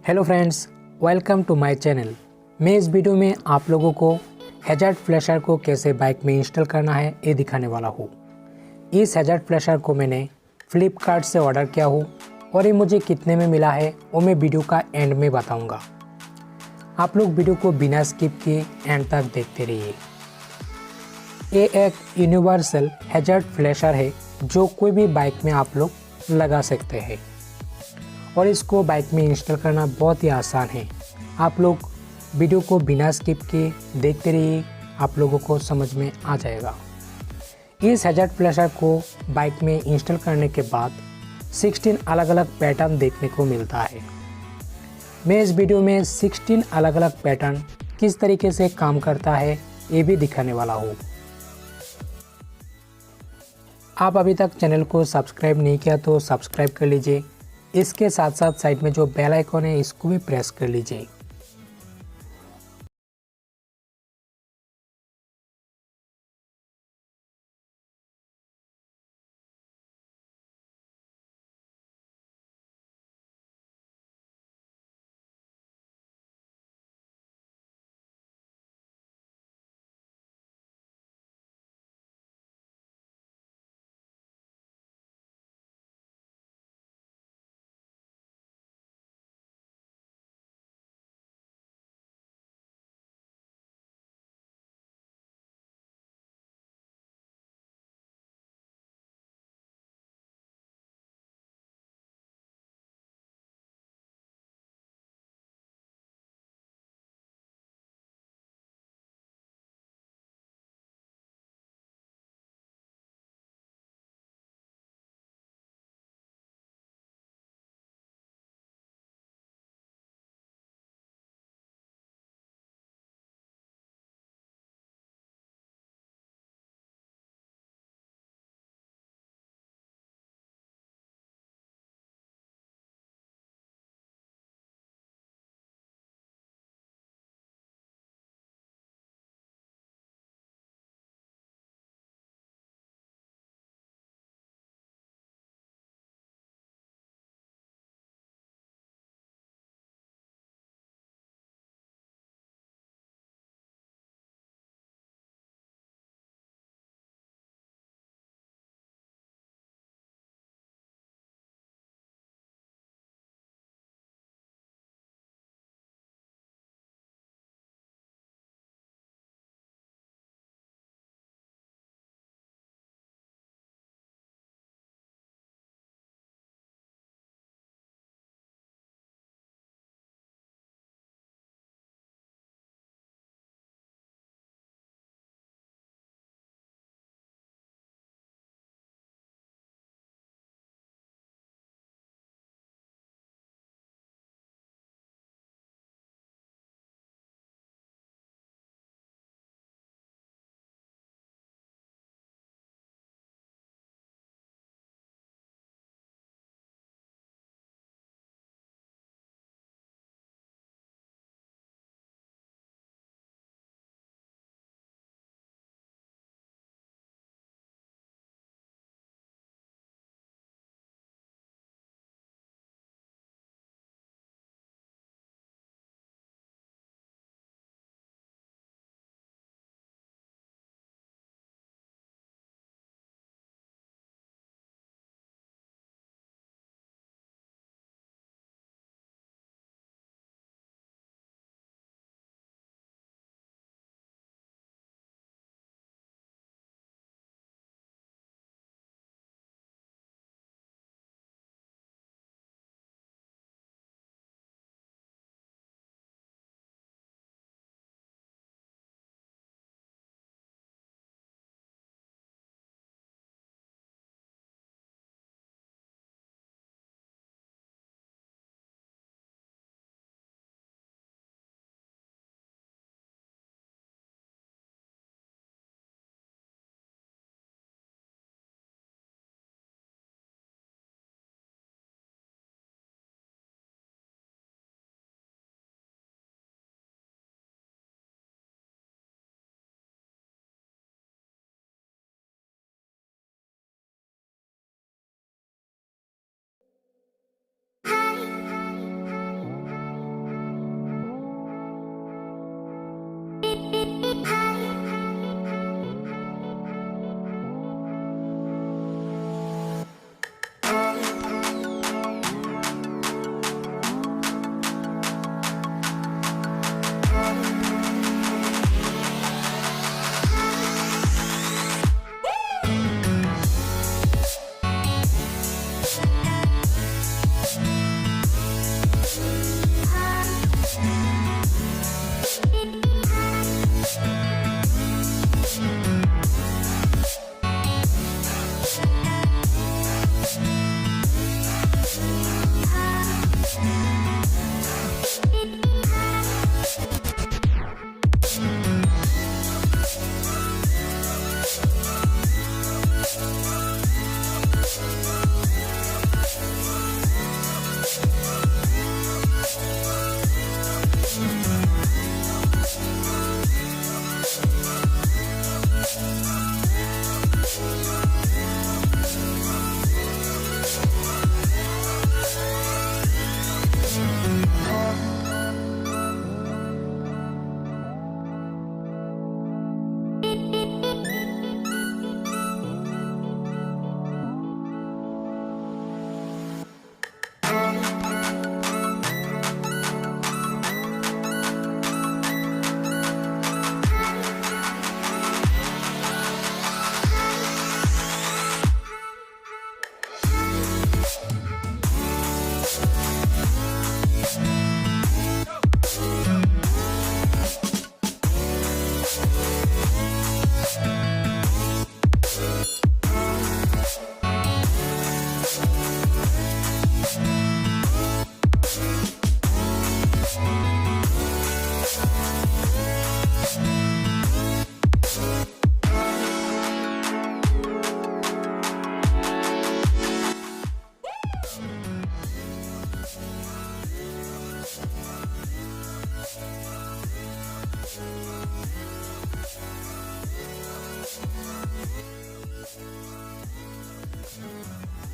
Hello friends, welcome to my channel. मैं इस video में आप लोगों को हैजार्ड फ्लैशर को कैसे बाइक में इंस्टॉल करना है ये दिखाने वाला हूँ। इस हैजार्ड फ्लैशर को मैंने फ्लिपकार्ट से ऑर्डर किया हूँ और ये मुझे कितने में मिला है वो मैं वीडियो का एंड में बताऊँगा। आप लोग वीडियो को बिना स्किप किए एंड तक देखते रहिए। ये एक यूनिवर्सल हैजार्ड फ्लैशर है जो कोई भी बाइक में आप लोग लगा सकते हैं और इसको बाइक में इंस्टॉल करना बहुत ही आसान है। आप लोग वीडियो को बिना स्किप किए देखते रहिए, आप लोगों को समझ में आ जाएगा। इस हैजार्ड फ्लैशर को बाइक में इंस्टॉल करने के बाद 16 अलग अलग पैटर्न देखने को मिलता है। मैं इस वीडियो में 16 अलग अलग पैटर्न किस तरीके से काम करता है ये भी दिखाने वाला हूँ। आप अभी तक चैनल को सब्सक्राइब नहीं किया तो सब्सक्राइब कर लीजिए। इसके साथ साथ साइड में जो बेल आइकॉन है इसको भी प्रेस कर लीजिए।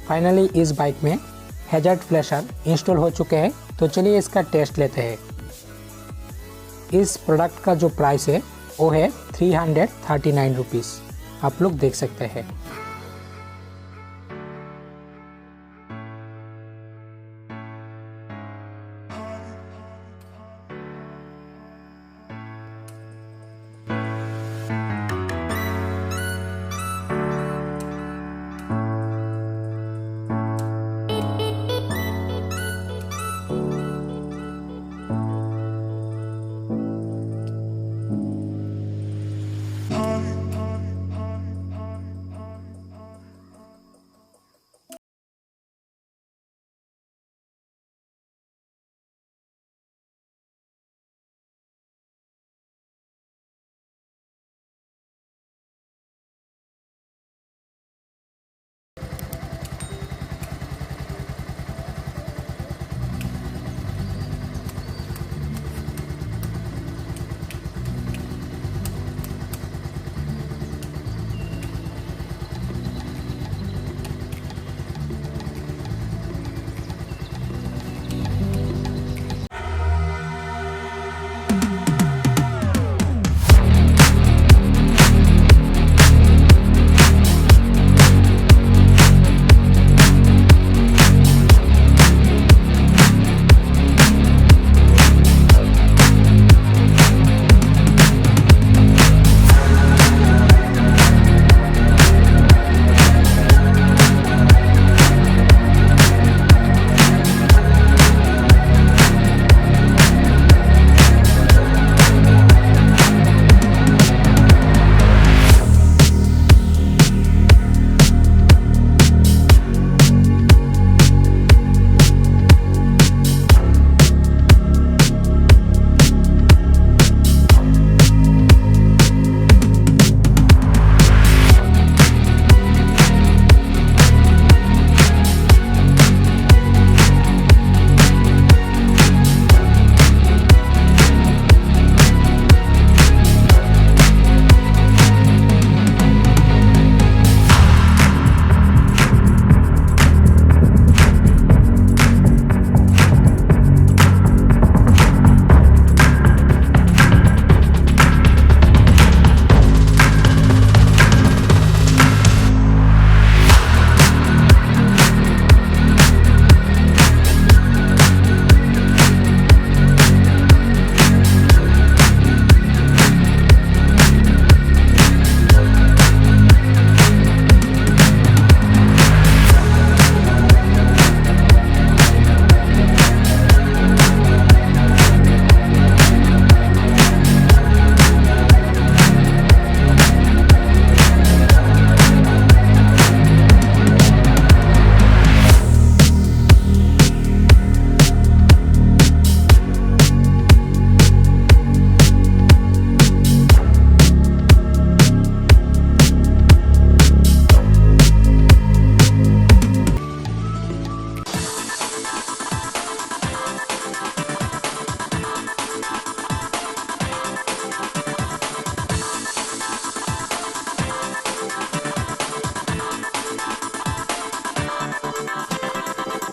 फाइनली इस बाइक में हैज़ार्ड फ्लैशर इंस्टॉल हो चुके हैं, तो चलिए इसका टेस्ट लेते हैं। इस प्रोडक्ट का जो प्राइस है वो है 339 रुपीज़, आप लोग देख सकते हैं।